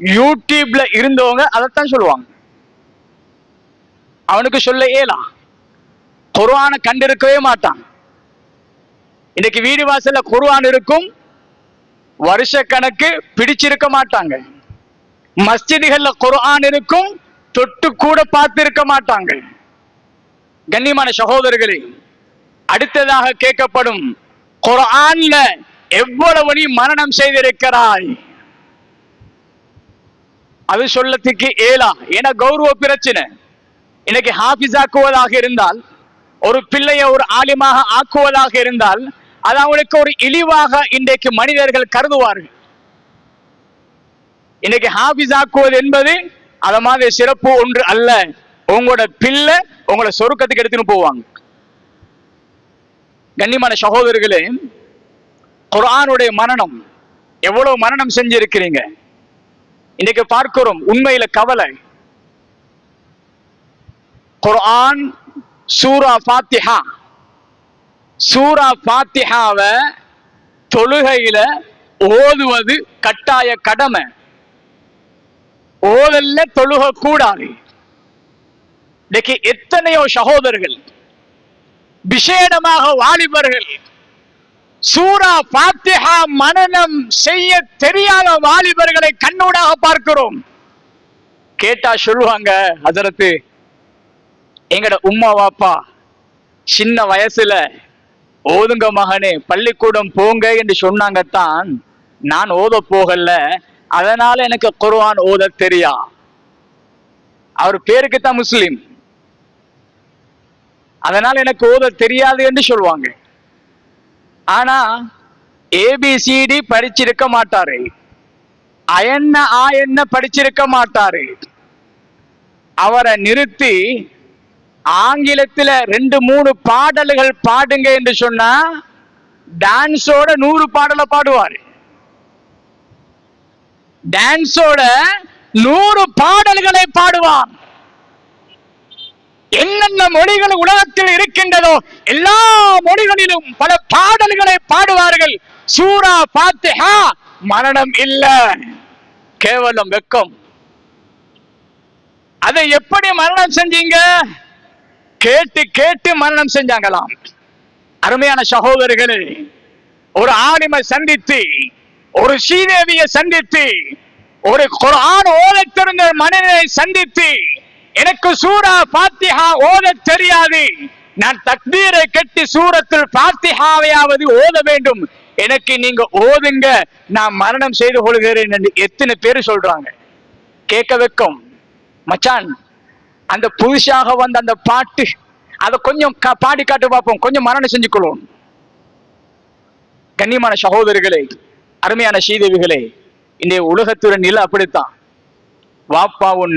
Speaker 2: யூடியூப்ல இருந்தவங்க அதைத்தான் சொல்லுவாங்க. அவனுக்கு சொல்ல இயலாம், குர்ஆனை கண்டிருக்கவே மாட்டான். இன்னைக்கு வீடு வாசல்ல குர்ஆன் இருக்கும், வருஷ கணக்கு பிடிச்சிருக்க மாட்டாங்க. மஸ்ஜிதுகள்ல குர்ஆன் இருக்கும், தொட்டு கூட பார்த்திருக்க மாட்டாங்க. கண்ணியமான சகோதரர்களே, அடுத்ததாக கேட்கப்படும், குர்ஆன்ல எவ்வளவு நீ மரணம் செய்திருக்கிறாய். அது சொல்லத்துக்கு ஏலா, ஏன்னா கௌரவ பிரச்சனை. இன்னைக்கு ஹாஃபிஸ் ஆக்குவதாக இருந்தால், ஒரு பிள்ளைய ஒரு ஆலிமாக ஆக்குவதாக இருந்தால், அது அவனுக்கு ஒரு இழிவாக இன்றைக்கு மனிதர்கள் கருதுவார்கள். இன்னைக்கு ஹாஃபிஸ் ஆக்குவது என்பது அத மாதிரி சிறப்பு ஒன்று அல்ல. உங்களோட பிள்ளை உங்களை சொர்க்கத்துக்கு எடுத்துன்னு போவாங்க. கண்ணியமான சகோதரர்களே, குர்ஆனுடைய மரணம், எவ்வளவு மரணம் செஞ்சிருக்கிறீங்க. இன்னைக்கு பார்க்கிறோம், உண்மையில கவலை. குர்ஆன் சூரா ஃபாத்திஹா, சூரா ஃபாத்திஹாவை தொழுகையில ஓதுவது கட்டாய கடமை. ஓதல்ல தொழுக கூடாது. இன்னைக்கு எத்தனையோ சகோதரர்கள், விசேடமாக வாலிபர்கள், சூரா ஃபாத்திஹா மனனம் செய்ய தெரியாத வாலிபர்களை கண்ணூடாக பார்க்கிறோம். கேட்டா சொல்லுவாங்க, ஹஜரத்து எங்கட உம்மா வாப்பா சின்ன வயசுல ஓதுங்க மகனே பள்ளிக்கூடம் போங்க என்று சொன்னாங்கத்தான், நான் ஓத போகல, அதனால எனக்கு குர்ஆன் ஓத தெரியா. அவர் பேருக்கு தான் முஸ்லிம், அதனால எனக்கு ஓத தெரியாது என்று சொல்லுவாங்க. ஆனா ஏபிசிடி படிச்சிருக்க மாட்டாரு, அயன்ன ஆயன்ன படிச்சிருக்க மாட்டாரு. அவரை நிறுத்தி ஆங்கிலத்துல 2-3 பாடல்கள் பாடுங்க என்று சொன்னா டான்ஸோட 100 பாடலை பாடுவாரு. டான்ஸோட 100 பாடல்களை பாடுவார். என்னென்ன மொழிகள் உலகத்தில் இருக்கின்றதோ எல்லா மொழிகளிலும் பல பாடல்களை பாடுவார்கள். சூரா ஃபாத்திஹா மரணம் இல்ல, கேவலம் வெக்கம். அதை எப்படி மரணம் செஞ்சீங்க? கேட்டு கேட்டு மரணம் செஞ்சாங்களாம். அருமையான சகோதரர்களே, ஒரு ஆலிமை சந்தித்து, ஒரு ஸ்ரீதேவியை சந்தித்து, ஒரு குர்ஆன் ஓதத் தெரிந்த மனிதனை சந்தித்து, எனக்கு சூரா ஃபாத்திஹா ஓதத் தெரியாது, நான் தக்பீரை கட்டி சூரத்துல் ஃபாத்திஹாவையாவது ஓத வேண்டும் எனக்கு நீங்க ஓதுங்க, நான் மரணம் செய்து கொள்கிறேன் என்று எத்தனை பேர் சொல்றாங்க? கேட்க வைக்கும். மச்சான், அந்த புதுசாக வந்த அந்த பாட்டு அதை கொஞ்சம் பாடி காட்டு பார்ப்போம், கொஞ்சம் மரணம் செஞ்சு கொள்வோம். கண்ணியமான சகோதரர்களே, அருமையான ஸ்ரீதேவிகளே, இன்றைய உலகத்துறை நிலை அப்படித்தான். வாப்பாவும்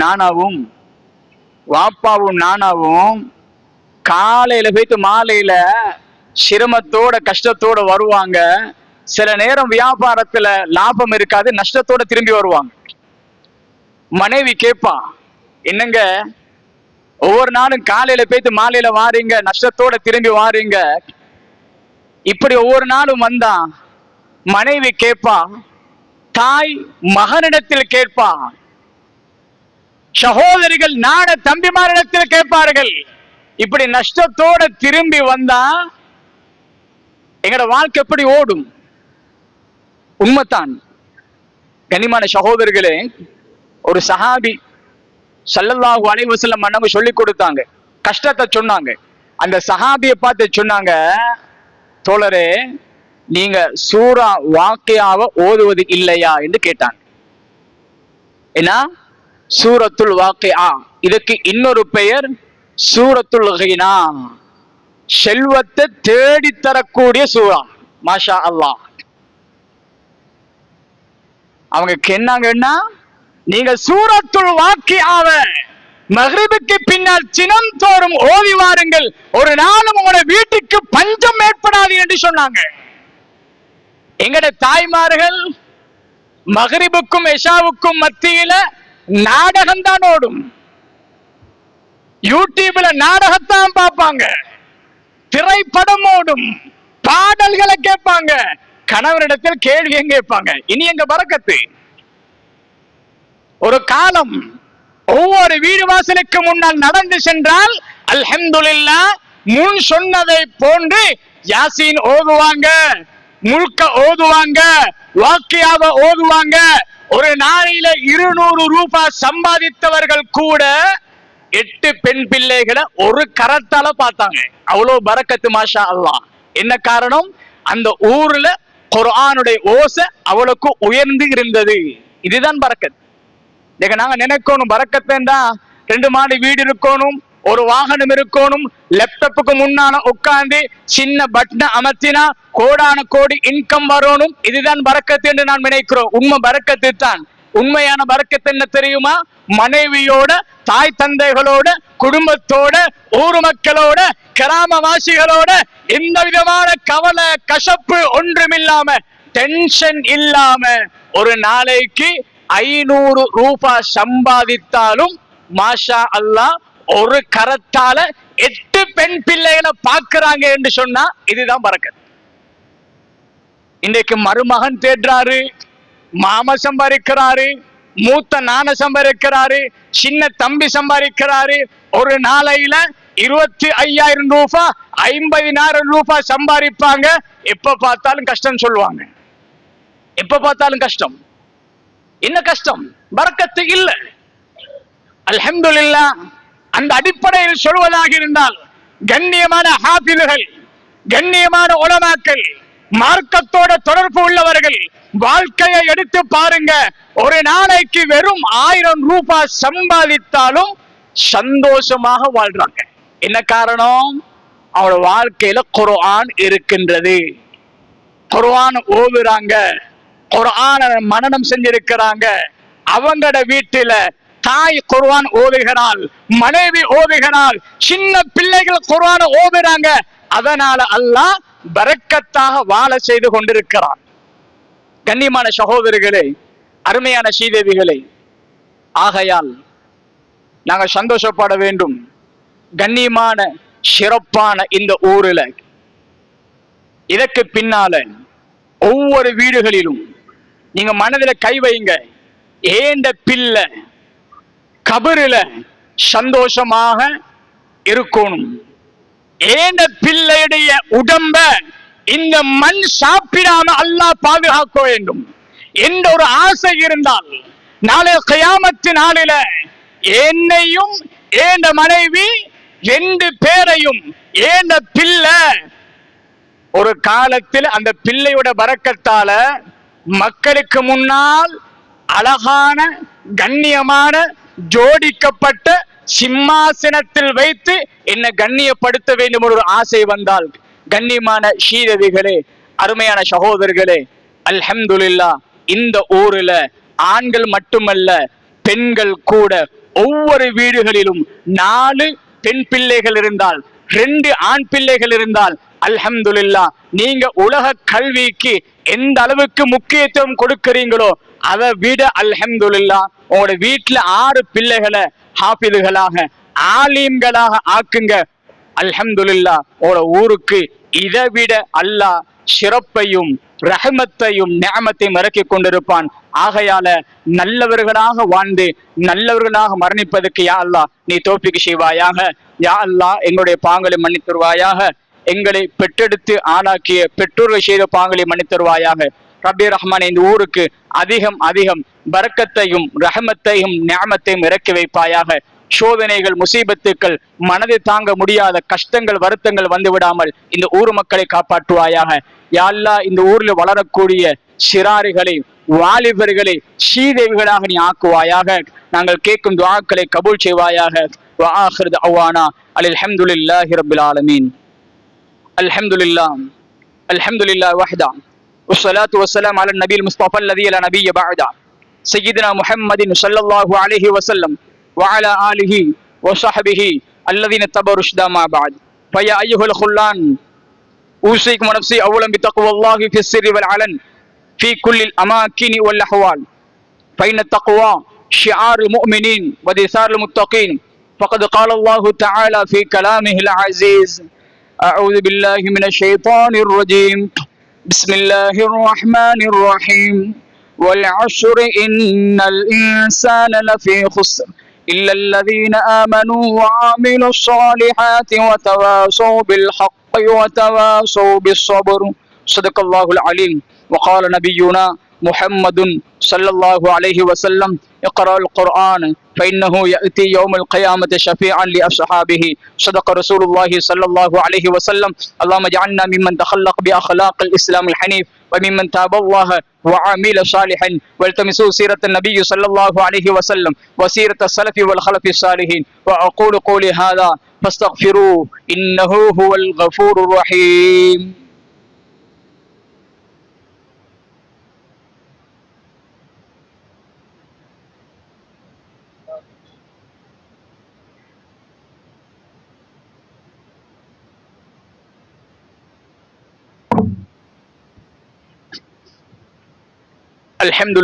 Speaker 2: நானாவும் காலையில போயிட்டு மாலையில சிரமத்தோட கஷ்டத்தோட வருவாங்க. சில நேரம் வியாபாரத்துல லாபம் இருக்காது, நஷ்டத்தோட திரும்பி வருவாங்க. மனைவி கேட்பா, என்னங்க ஒவ்வொரு நாளும் காலையில போயிட்டு மாலையில வாரீங்க, நஷ்டத்தோட திரும்பி வாரீங்க, இப்படி ஒவ்வொரு நாளும் வந்தா? மனைவி கேட்பா, தாய் மகனிடத்தில் கேட்பா, சகோதரிகள் நாட தம்பிமாரிடத்தில் கேட்பார்கள். இப்படி நஷ்டத்தோட திரும்பி வந்தா எங்கட வாழ்க்கை எப்படி ஓடும்? உண்மைத்தான். கண்ணியமான சகோதரர்களே, ஒரு சஹாபி ஸல்லல்லாஹு அலைஹி வஸல்லம் அன்னவங்க சொல்லி கொடுத்தாங்க, கஷ்டத்தை சொன்னாங்க. அந்த சஹாபியை பார்த்து சொன்னாங்க, தோழரே, நீங்க சூரா வாக்கியாவை ஓதுவது இல்லையா என்று கேட்டாங்க. ஏன்னா சூரத்துல் வாக்கியா, இதுக்கு இன்னொரு பெயர் சூரத்துல் கினா, செல்வத்தை தேடித்தரக்கூடிய சூரா. மாஷா அல்லாஹ். அவங்க கேட்டாங்கன்னா, நீங்க சூரத்துல் வாக்கியாவை மக்ரிபுக்கு பின்னால் தினம் தோறும் ஓதி வாருங்கள், ஒரு நாளும் உங்களோட வீட்டுக்கு பஞ்சம் ஏற்படாது என்று சொன்னாங்க. எங்கட தாய்மார்கள் மக்ரிபுக்கும் எஷாவுக்கும் மத்தியில நாடகம் தான் ஓடும். யூடியூப்ல நாடகத்தான் பார்ப்பாங்க, திரைப்படம் ஓடும், பாடல்களை கேட்பாங்க, கணவரிடத்தில் கேள்வியும் கேட்பாங்க. இனி எங்க பரக்கத்து? ஒரு காலம் ஒவ்வொரு வீடு வாசலுக்கு முன்னால் நடந்து சென்றால் அல்ஹம்துலில்லாஹ் முன் சொன்னதை போன்று யாசீன் ஓதுவாங்க, முல்க ஓதுவாங்க, வாக்கியாவை ஓதுவாங்க. ஒரு நாளையில 200 ரூபாய் சம்பாதித்தவர்கள் கூட 8 பெண் பிள்ளைகளை ஒரு கரத்தால பார்த்தாங்க. அவ்வளவு பரக்கத்து, மாஷா அல்லாஹ். என்ன காரணம்? அந்த ஊர்ல குர்ஆனுடைய ஓசை அவளுக்கு உயர்ந்து இருந்தது. இதுதான் பரக்கத். நாங்க நினைக்கணும் பரக்கத்தா 2 மாடி வீடு இருக்கணும், ஒரு வாகனம் இருக்கணும், லேப்டாப்புக்கு முன்னால உட்கார்ந்து சின்ன பட்டனை அமர்த்தினா கோடான கோடி இன்கம் வரணும். இதுதான் பரக்கத்து என்று நான் நினைக்கிறோம். உண்மை பரக்கத்து தான். உண்மையான பரக்கத்து என்ன தெரியுமா? மனைவியோட, தாய் தந்தைகளோட, குடும்பத்தோட, ஊர் மக்களோட, கிராமவாசிகளோட எந்த விதமான கவலை கசப்பு ஒன்றுமில்லாம, டென்ஷன் இல்லாம ஒரு நாளைக்கு 500 ரூபாய் சம்பாதித்தாலும் மாஷா அல்லாஹ் ஒரு கரத்தால 8 பெண் பிள்ளைகளை பார்க்கிறாங்க என்று சொன்னா இதுதான் பரக்கத். இன்றைக்கு மருமகன் தேடுறாரு, மாமா சம்பாதிக்கிறாரு, மூத்த நான சம்பாதிக்கிறாரு, சின்ன தம்பி சம்பாதிக்கிறாரு. ஒரு நாளையில 25,000 ரூபாய் 50,000 ரூபாய் சம்பாதிப்பாங்க. எப்ப பார்த்தாலும் கஷ்டம் சொல்லுவாங்க, எப்ப பார்த்தாலும் கஷ்டம். என்ன கஷ்டம்? பரக்கத்து இல்ல. அல்ஹம்துலில்லாஹ். அந்த அடிப்படையில் சொல்வதாக இருந்தால், கண்ணியமான ஹாஃபிதுகள், கண்ணியமான உலமாக்கள், மார்க்கத்தோட தொடர்பு உள்ளவர்கள் வாழ்க்கையை எடுத்து பாருங்க. ஒரு நாளைக்கு வெறும் 1000 ரூபாய் சம்பாதித்தாலும் சந்தோஷமாக வாழ்றாங்க. என்ன காரணம்? அவரோட வாழ்க்கையில குர்ஆன் இருக்கின்றது, குர்ஆன் ஓதுறாங்க, குர்ஆனை மனனம் செஞ்சிருக்கிறாங்க. அவங்களோட வீட்டில தாய் குர்ஆன் ஓதுகிறாள், மனைவி ஓதுகிறாள், சின்ன பிள்ளைகள் குர்ஆனை ஓதுறாங்க. அதனால அல்லாஹ் பரக்கத்தாக வாழ செய்து கொண்டிருக்கிறான். கண்ணியமான சகோதரிகளே, அருமையான ஸ்ரீதேவிகளே, ஆகையால் நாங்கள் சந்தோஷப்பட வேண்டும். கண்ணியமான சிறப்பான இந்த ஊரில் இதற்கு பின்னால ஒவ்வொரு வீடுகளிலும் நீங்க மனதில் கை வைங்க, ஏண்ட பிள்ளை கபருல சந்தோஷமாக இருக்கணும், ஏண்ட பிள்ளையுடைய உடம்ப இந்த மண் சாப்பிடாம அல்லாஹ் பாதுகாக்க வேண்டும் என்ற ஒரு ஆசை இருந்தால், நாளை கியாமத்து நாளில என்னையும் ஏண்ட மனைவி 2 பேரையும் ஏண்ட பிள்ளை ஒரு காலத்தில் அந்த பிள்ளையோட பரக்கத்தால மக்களுக்கு முன்னால் அழகான கண்ணியமான ஜோடிக்கப்பட்ட சிம்மாசனத்தில் வைத்து என்ன கண்ணியப்படுத்த வேண்டும் ஒரு ஆசை வந்தால், கண்ணியமான ஷீரதிகளே, அருமையான சகோதரர்களே, அல்ஹம்துலில்லாஹ் இந்த ஊர்ல ஆண்கள் மட்டுமல்ல பெண்கள் கூட ஒவ்வொரு வீடுகளிலும் 4 பெண் பிள்ளைகள் இருந்தால் 2 ஆண் பிள்ளைகள் இருந்தால் அல்ஹம்துலில்லாஹ் நீங்க உலக கல்விக்கு எந்த அளவுக்கு முக்கியத்துவம் கொடுக்கிறீங்களோ அதை விட அல்ஹம்துலில்லாஹ் உங்களோட வீட்டுல 6 பிள்ளைகளை ஹாஃபிதுகளாக ஆலீம்களாக ஆக்குங்க. அல்ஹம்துலில்லாஹ் உங்களோட ஊருக்கு இதை விட அல்லாஹ் சிறப்பையும் ரஹமத்தையும் நிஅமத்தையும் இறக்கி கொண்டிருப்பான். ஆகையால நல்லவர்களாக வாழ்ந்து நல்லவர்களாக மரணிப்பதற்கு யா அல்லாஹ் நீ தௌஃபீக் செய்வாயாக. யா அல்லாஹ் எங்களுடைய பாவங்களை மன்னித்தருவாயாக. எங்களை பெற்றெடுத்து ஆளாக்கிய பெற்றோர்கள் செய்த பாவங்களை மன்னித்தருவாயாக. ரப்பி ரஹ்மான் இந்த ஊருக்கு அதிகம் அதிகம் பரக்கத்தையும் ரஹமத்தையும் நிஅமத்தையும் இறக்கி வைப்பாயாக. சோதனைகள் முசீபத்துக்கள் மனதை தாங்க முடியாத கஷ்டங்கள் வருத்தங்கள் வந்து விடாமல் இந்த ஊர் மக்களை காப்பாற்றுவாயாக. யா அல்லாஹ் இந்த ஊர்ல வளரக்கூடிய சிறாரிகளை வாலிபர்களை சீதேவிகளாக நீ ஆக்குவாயாக. நாங்கள் கேட்கும் துஆக்களை கபூல் செய்வாயாக. வ ஆகிரு தஅவானா அல்ஹம்துலில்லாஹி ரப்பில் ஆலமீன். அல்ஹம்துலில்லாஹ் வஹ்தா والصلاة والسلام على النبي المصطفى الذي لا نبي بعده سيدنا محمد صلى الله عليه وسلم وعلى آله وصحبه الذين اتبعوا رشدا ما بعد. فيا أيها الخلان أوصيكم ونفسي أولا بتقوى الله في السر والعلن في كل الأماكن والأحوال، فإن التقوى شعار المؤمنين ودثار المتقين. فقد قال الله تعالى في كلامه العزيز: أعوذ بالله من الشيطان الرجيم، بسم الله الرحمن الرحيم، والعشر إن الإنسان لفي خسر إلا الذين آمنوا وعملوا الصالحات وتواصوا بالحق وتواصوا بالصبر. صدق الله العليم. وقال نبينا محمد صلى الله عليه وسلم: اقرأ القرآن فإنه يأتي يوم القيامة شفيعا لأصحابه. صدق رسول الله صلى الله عليه وسلم. اللهم اجعلنا ممن تخلق بأخلاق الإسلام الحنيف وممن تاب الله وعمل صالحا والتمسوا سيرة النبي صلى الله عليه وسلم وسيرة السلف والخلف الصالحين. وأقول قولي هذا فاستغفروه إنه هو الغفور الرحيم. الحمد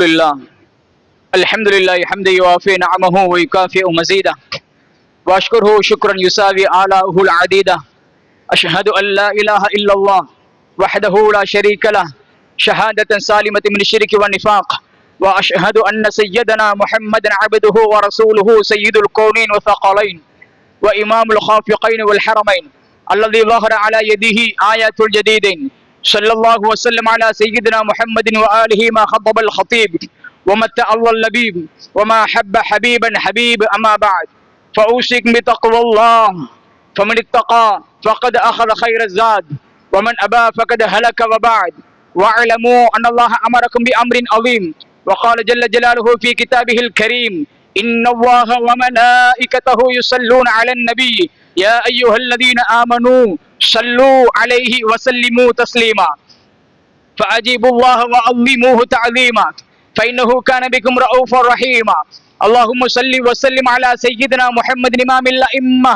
Speaker 2: لله حمدا يوافي نعمه ويكافئ مزيده واشكره شكرا يساوي آلاءه العديدة. أشهد أن لا إله إلا الله وحده لا شريك له شهادة سالمة من الشرك والنفاق. وأشهد أن سيدنا محمدا عبده ورسوله سيد الكونين وثقلين وإمام الخافقين والحرمين الذي ظهر على يده آيات الجديدين. صلى الله وسلم على سيدنا محمد وآله ما خطب الخطيب وما تألى اللبيب وما حب حبيبا حبيب. أما بعد فأوصيكم بتقوى الله، فمن اتقى فقد أخذ خير الزاد ومن أبى فقد هلك. وبعد واعلموا أن الله أمركم بأمر عظيم وقال جل جلاله في كتابه الكريم: إن الله وملائكته يصلون على النبي يا أيها الذين آمنوا صلوا عليه وسلموا تسليما. فأجيبوا الله وعظموه تعظيما فإنه كان بكم رؤوفا رحيما. اللهم صل وسلم على سيدنا محمد إمام الأئمة.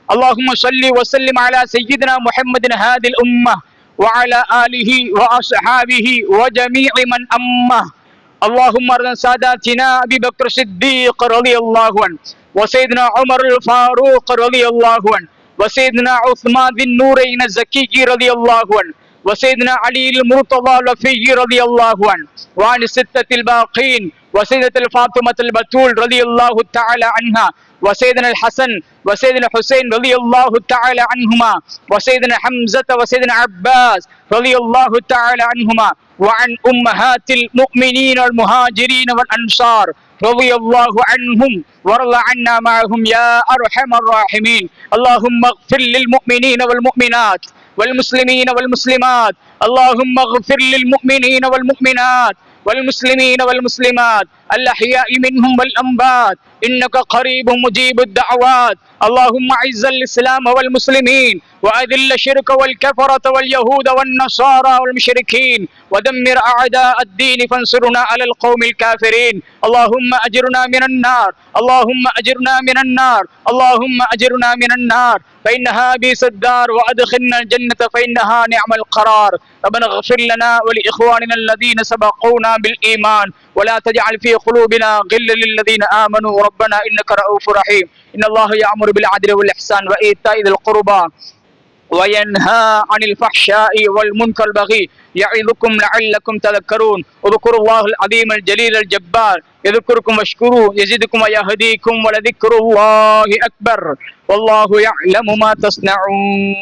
Speaker 2: اللهم صل وسلم على سيدنا محمد هادي الأمة وعلى آله وأصحابه وجميع من أمه. اللهم ارض ساداتنا أبي بكر الصديق رضي الله عنه وسيدنا عمر الفاروق رضي الله عنه وسيدنا عثمان ذي النورين الزكي رضي الله عنه وسيدنا علي المرتضى الوفي رضي الله عنه وعن الستة الباقين وسيدة الفاطمة البتول رضي الله تعالى عنها وسيدنا الحسن وسيدنا حسين رضي الله تعالى عنهما وسيدنا حمزة وسيدنا عباس رضي الله تعالى عنهما وعن أمهات المؤمنين المهاجرين والأنصار رضي الله عنهم وارض عنا معهم يا أرحم الراحمين. اللهم اغفر للمؤمنين والمؤمنات والمسلمين والمسلمات اللهم اغفر للمؤمنين والمؤمنات والمسلمين والمسلمات الأحياء منهم والأموات إنك قريب مجيب الدعوات اللهم أعز الإسلام والمسلمين وأذل الشرك والكفرة واليهود والنصارى والمشركين ودمر أعداء الدين فانصرنا على القوم الكافرين اللهم أجرنا من النار اللهم أجرنا من النار اللهم أجرنا من النار فإنها بئس الدار وأدخلنا الجنة فإنها نعم القرار ربنا اغفر لنا ولإخواننا الذين سبقونا بالإيمان ولا تجعل في قلوبنا غلا للذين آمنوا ربنا إنك رؤوف رحيم إن الله يأمر بالعدل والإحسان وإيتاء ذي القربى وينهى عن الفحشاء والمنكر البغي يعظكم لعلكم تذكرون اذكروا الله العظيم الجليل الجبار يذكركم واشكروه يزدكم ويهديكم ولذكر الله أكبر والله يعلم ما تصنعون